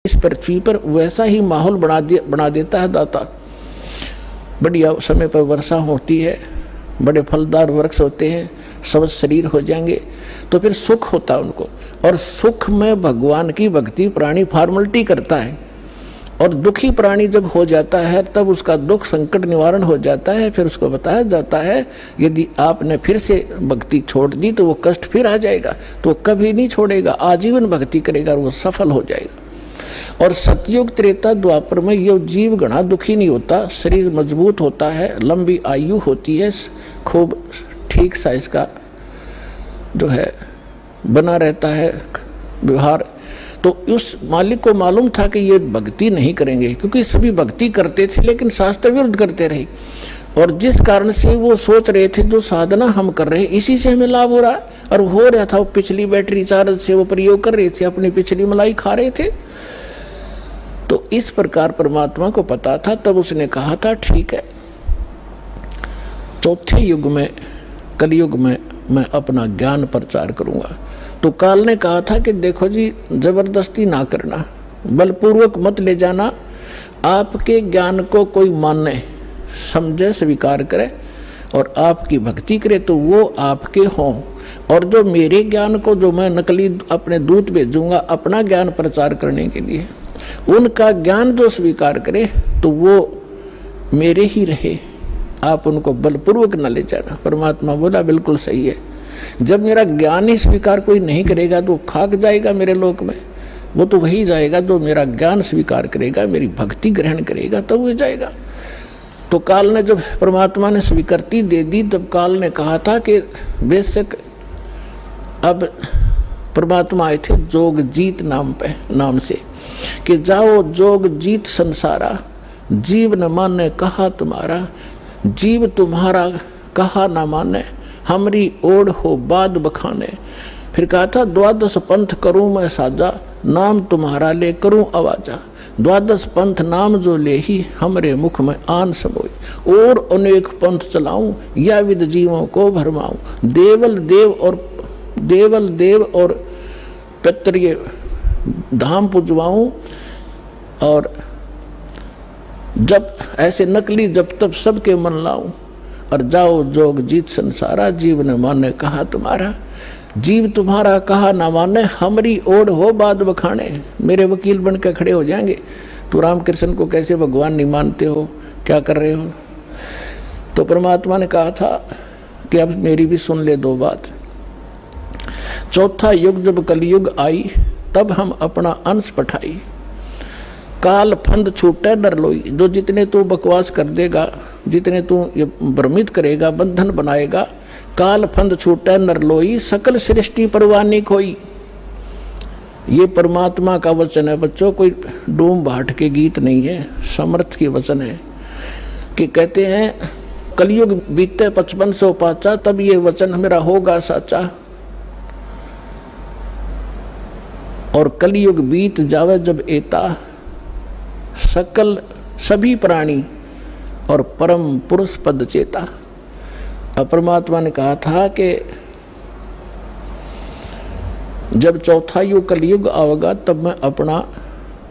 इस पृथ्वी पर वैसा ही माहौल बना देता है दाता। बढ़िया समय पर वर्षा होती है, बड़े फलदार वृक्ष होते हैं, सब शरीर हो जाएंगे, तो फिर सुख होता है उनको। और सुख में भगवान की भक्ति प्राणी फॉर्मलिटी करता है। और दुखी प्राणी जब हो जाता है तब उसका दुख संकट निवारण हो जाता है। फिर उसको बताया जाता है यदि आपने फिर से भक्ति छोड़ दी तो वो कष्ट फिर आ जाएगा, तो कभी नहीं छोड़ेगा, आजीवन भक्ति करेगा और वो सफल हो जाएगा। और सतयुग त्रेता द्वापर में ये जीव घना दुखी नहीं होता, शरीर मजबूत होता है, लंबी आयु होती है, खूब ठीक सा इसका जो है बना रहता है व्यवहार। तो उस मालिक को मालूम था कि ये भक्ति नहीं करेंगे, क्योंकि सभी भक्ति करते थे लेकिन शास्त्र विरुद्ध करते रहे। और जिस कारण से वो सोच रहे थे जो साधना हम कर रहे हैं इसी से हमें लाभ हो रहा है, और हो रहा था, वो पिछली बैटरी चार्ज से वो प्रयोग कर रहे थे, अपनी पिछली मलाई खा रहे थे। तो इस प्रकार परमात्मा को पता था, तब उसने कहा था ठीक है, चौथे युग में कलयुग में मैं अपना ज्ञान प्रचार करूंगा। तो काल ने कहा था कि देखो जी, जबरदस्ती ना करना, बलपूर्वक मत ले जाना, आपके ज्ञान को कोई माने समझे स्वीकार करे और आपकी भक्ति करे तो वो आपके हों, और जो मेरे ज्ञान को जो मैं नकली अपने दूत भेजूंगा अपना ज्ञान प्रचार करने के लिए, उनका ज्ञान जो स्वीकार करे तो वो मेरे ही रहे, आप उनको बलपूर्वक न ले जाना। परमात्मा बोला बिल्कुल सही है, जब मेरा ज्ञान ही स्वीकार कोई नहीं करेगा तो खाक जाएगा मेरे लोक में, वो तो वही जाएगा जो मेरा ज्ञान स्वीकार करेगा, मेरी भक्ति ग्रहण करेगा, तब वो जाएगा। तो काल ने जब परमात्मा ने स्वीकृति दे दी तब काल ने कहा था कि बेशक अब परमात्मा आए थे जोग जीत नाम से कि जाओ जोग जीत संसारा, जीव न माने कहा तुम्हारा, जीव तुम्हारा कहा न माने, हमरी ओढ़ हो बाद बखाने। फिर कहा था द्वादश पंथ करूं मैं साजा, नाम तुम्हारा ले करूं आवाजा, द्वादश पंथ नाम जो ले ही हमरे मुख में आन समोई, और अनेक पंथ चलाऊं या विद जीवों को भरमाऊं, देवल देव और पितृ धाम पुजवाऊं, और जब ऐसे नकली जब तब सबके मन लाऊं, और जाओ जोग जीत संसारा, जीव न माने कहा तुम्हारा, जीव तुम्हारा कहा ना माने, हमरी ओढ़ हो बाद बखाने। मेरे वकील बन के खड़े हो जाएंगे, तो रामकृष्ण को कैसे भगवान नहीं मानते हो, क्या कर रहे हो। तो परमात्मा ने कहा था कि अब मेरी भी सुन ले दो बात। चौथा युग जब कलयुग आई तब हम अपना अंश पठाई, काल फंद छूटे डर लोई। जो जितने तू बकवास कर देगा, जितने तू ये भ्रमित करेगा, बंधन बनाएगा, काल फंद छूटे नर लोई, सकल सृष्टि परवानी खोई। ये परमात्मा का वचन है बच्चों, कोई डूम भाट के गीत नहीं है, समर्थ की वचन है। कि कहते हैं कलयुग बीते 5500 पाचा, तब ये वचन मेरा होगा साचा, और कलयुग बीत जावे जब एता, सकल सभी प्राणी और परम पुरुष पद चेता। परमात्मा ने कहा था कि जब चौथा युग कलयुग आवेगा तब मैं अपना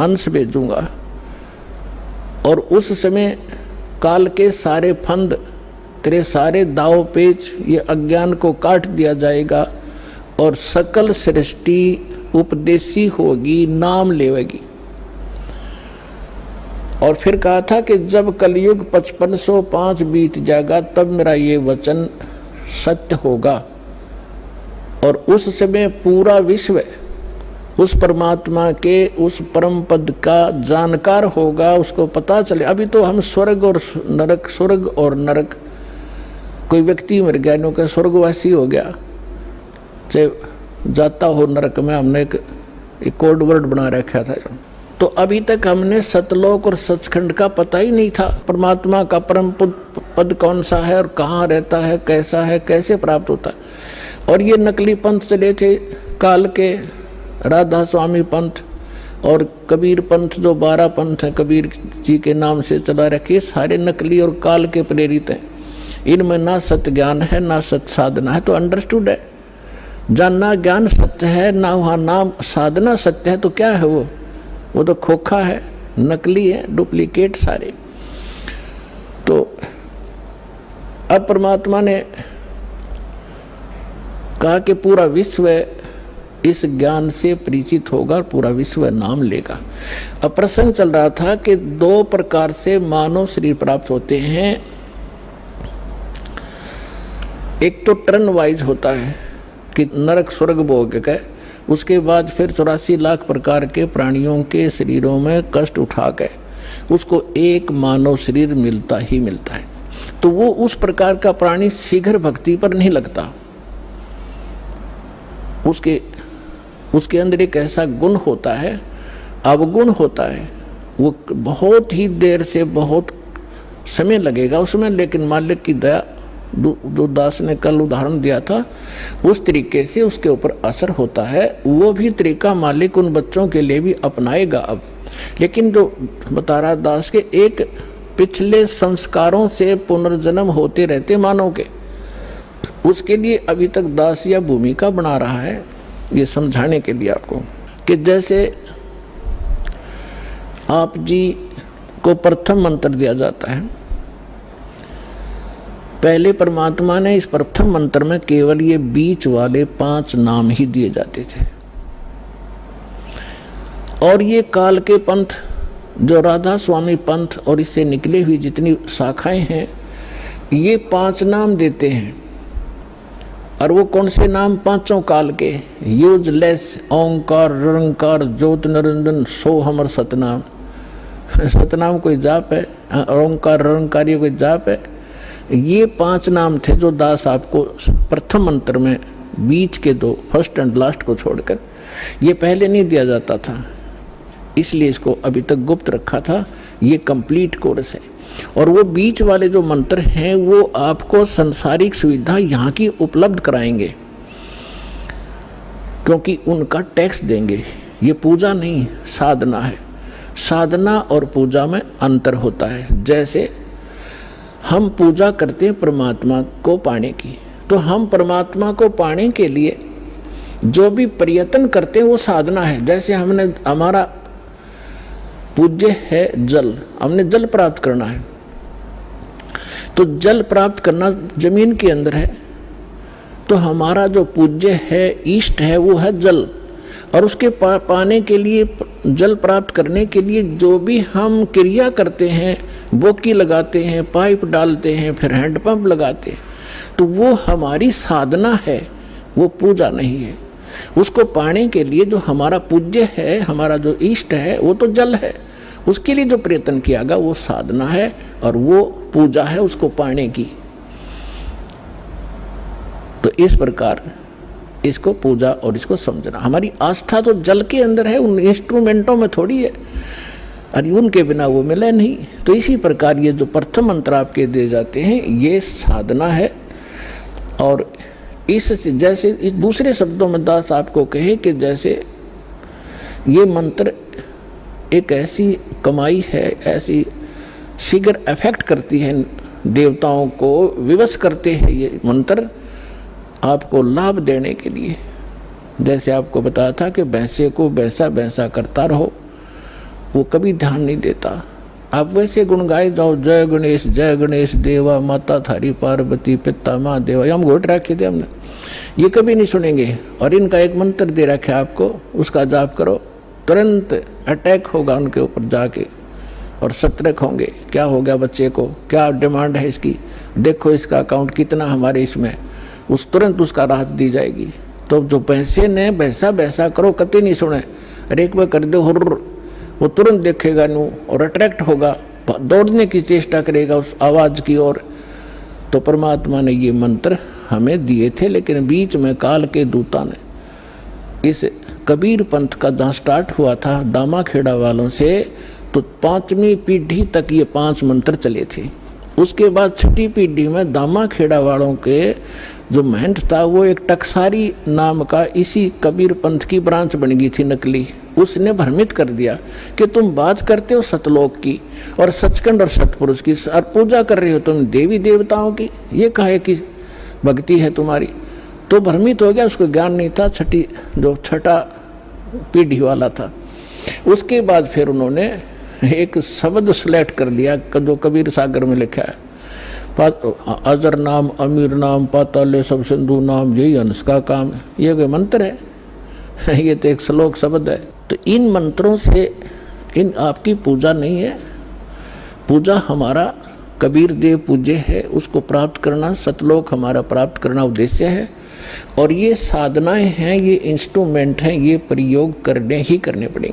अंश भेजूंगा, और उस समय काल के सारे फंद, तेरे सारे दाव पेच, ये अज्ञान को काट दिया जाएगा, और सकल सृष्टि उपदेशी होगी, नाम लेवेगी। और फिर कहा था कि जब कलयुग 5505 बीत जाएगा तब मेरा ये वचन सत्य होगा, और उस समय पूरा विश्व उस परमात्मा के उस परम पद का जानकार होगा, उसको पता चले। अभी तो हम स्वर्ग और नरक, कोई व्यक्ति मर गया, नो का स्वर्गवासी हो गया, चाहे जाता हो नरक में, हमने एक कोड वर्ड बना रखा था। तो अभी तक हमने सतलोक और सचखंड का पता ही नहीं था, परमात्मा का परम पद कौन सा है और कहाँ रहता है, कैसा है, कैसे प्राप्त होता है। और ये नकली पंथ चले थे काल के, राधा स्वामी पंथ और कबीर पंथ, जो 12 पंथ है कबीर जी के नाम से चला रखे, सारे नकली और काल के प्रेरित हैं। इनमें ना सत्य ज्ञान है ना सत्य साधना है, तो अंडरस्टूड है। जानना ज्ञान सत्य है, ना वहाँ नाम साधना सत्य है, तो क्या है वो, वो तो खोखा है, नकली है, डुप्लीकेट सारे। तो अब परमात्मा ने कहा कि पूरा विश्व इस ज्ञान से परिचित होगा, पूरा विश्व नाम लेगा। अब प्रसंग चल रहा था कि 2 प्रकार से मानव शरीर प्राप्त होते हैं। एक तो टर्न वाइज होता है कि नरक स्वर्ग भोग के, उसके बाद फिर 84 लाख प्रकार के प्राणियों के शरीरों में कष्ट उठा के उसको एक मानव शरीर मिलता ही मिलता है। तो वो उस प्रकार का प्राणी शीघ्र भक्ति पर नहीं लगता। उसके अंदर एक ऐसा गुण होता है, अवगुण होता है, वो बहुत ही देर से बहुत समय लगेगा उसमें, लेकिन मालिक की दया, जो दास ने कल उदाहरण दिया था उस तरीके से उसके ऊपर असर होता है। वो भी तरीका मालिक उन बच्चों के लिए भी अपनाएगा अब। लेकिन जो बता रहा दास के एक पिछले संस्कारों से पुनर्जन्म होते रहते मानव के, उसके लिए अभी तक दास या भूमिका बना रहा है, ये समझाने के लिए आपको कि जैसे आप जी को प्रथम मंत्र दिया जाता है। पहले परमात्मा ने इस प्रथम मंत्र में केवल ये बीच वाले 5 नाम ही दिए जाते थे, और ये काल के पंथ जो राधा स्वामी पंथ और इससे निकले हुई जितनी शाखाएं हैं, ये 5 नाम देते हैं। और वो कौन से नाम? 5 काल के, यूजलेस, ओंकार, रंकार, ज्योत निरंजन, सो हमर सतनाम। सतनाम कोई जाप है, ओंकार रंकार ये कोई जाप है। ये 5 नाम थे जो दास आपको प्रथम मंत्र में बीच के 2 फर्स्ट एंड लास्ट को छोड़कर, ये पहले नहीं दिया जाता था, इसलिए इसको अभी तक गुप्त रखा था। ये कंप्लीट कोर्स है। और वो बीच वाले जो मंत्र हैं वो आपको संसारिक सुविधा यहाँ की उपलब्ध कराएंगे, क्योंकि उनका टैक्स देंगे। ये पूजा नहीं, साधना है। साधना और पूजा में अंतर होता है। जैसे हम पूजा करते हैं परमात्मा को पाने की, तो हम परमात्मा को पाने के लिए जो भी प्रयत्न करते हैं वो साधना है। जैसे हमारा पूज्य है जल, हमने जल प्राप्त करना है, तो जल प्राप्त करना जमीन के अंदर है, तो हमारा जो पूज्य है, इष्ट है, वो है जल। और उसके पाने के लिए, जल प्राप्त करने के लिए जो भी हम क्रिया करते हैं, बोकी लगाते हैं, पाइप डालते हैं, फिर हैंडपंप लगाते हैं, तो वो हमारी साधना है, वो पूजा नहीं है। उसको पाने के लिए जो हमारा पूज्य है, हमारा जो इष्ट है, वो तो जल है। उसके लिए जो प्रयत्न किया गया वो साधना है और वो पूजा है उसको पाने की। तो इस प्रकार इसको पूजा और इसको समझना। हमारी आस्था तो जल के अंदर है, उन इंस्ट्रूमेंटों में थोड़ी है, और उनके बिना वो मिले नहीं। तो इसी प्रकार ये जो प्रथम मंत्र आपके दिए जाते हैं ये साधना है। और इस जैसे इस दूसरे शब्दों में दास आपको कहे कि जैसे ये मंत्र एक ऐसी कमाई है, ऐसी शीघ्र अफेक्ट करती है, देवताओं को विवश करते हैं ये मंत्र आपको लाभ देने के लिए। जैसे आपको बताया था कि भैंसे को भैंसा भैंसा करता रहो, वो कभी ध्यान नहीं देता। आप वैसे गुण गाए जाओ, जय गणेश देवा, माता थारी पार्वती, पिता माँ देवा, हम घोट रखे थे हमने, ये कभी नहीं सुनेंगे। और इनका एक मंत्र दे रखा है आपको, उसका जाप करो, तुरंत अटैक होगा उनके ऊपर जाके और सतर्क होंगे। क्या हो गया बच्चे को, क्या डिमांड है इसकी, देखो इसका अकाउंट कितना हमारे इसमें, उस तुरंत उसका राहत दी जाएगी। तो जो पैसे ने भैसा भैसा करो कभी नहीं सुने, अरे एक बार कर दो हुर्र, वो तुरंत देखेगा नू और अट्रैक्ट होगा, दौड़ने की चेष्टा करेगा उस आवाज़ की ओर। तो परमात्मा ने ये मंत्र हमें दिए थे, लेकिन बीच में काल के दूता ने इस कबीर पंथ का जहाँ स्टार्ट हुआ था दामा खेड़ा वालों से, तो 5वीं पीढ़ी तक ये 5 मंत्र चले थे। उसके बाद 6ठी पीढ़ी में दामा खेड़ा वालों के जो महंत था वो एक टकसारी नाम का इसी कबीर पंथ की ब्रांच बन गई थी नकली। उसने भ्रमित कर दिया कि तुम बात करते हो सतलोक की और सचखंड और सतपुरुष की, और पूजा कर रहे हो तुम देवी देवताओं की, ये कहे कि भक्ति है तुम्हारी। तो भ्रमित हो गया, उसको ज्ञान नहीं था, छठा पीढ़ी वाला था। उसके बाद फिर उन्होंने एक शब्द सेलेक्ट कर लिया जो कबीर सागर में लिखा है, अजर नाम अमीर नाम पाताले सब सिंधु नाम यही हंस का काम। ये कोई मंत्र है? ये तो एक श्लोक शब्द है। तो इन मंत्रों से इन आपकी पूजा नहीं है। पूजा हमारा कबीर देव पूज्य है, उसको प्राप्त करना, सतलोक हमारा प्राप्त करना उद्देश्य है। और ये साधनाएं हैं, ये इंस्ट्रूमेंट हैं, ये प्रयोग करने ही करने पड़ेंगे।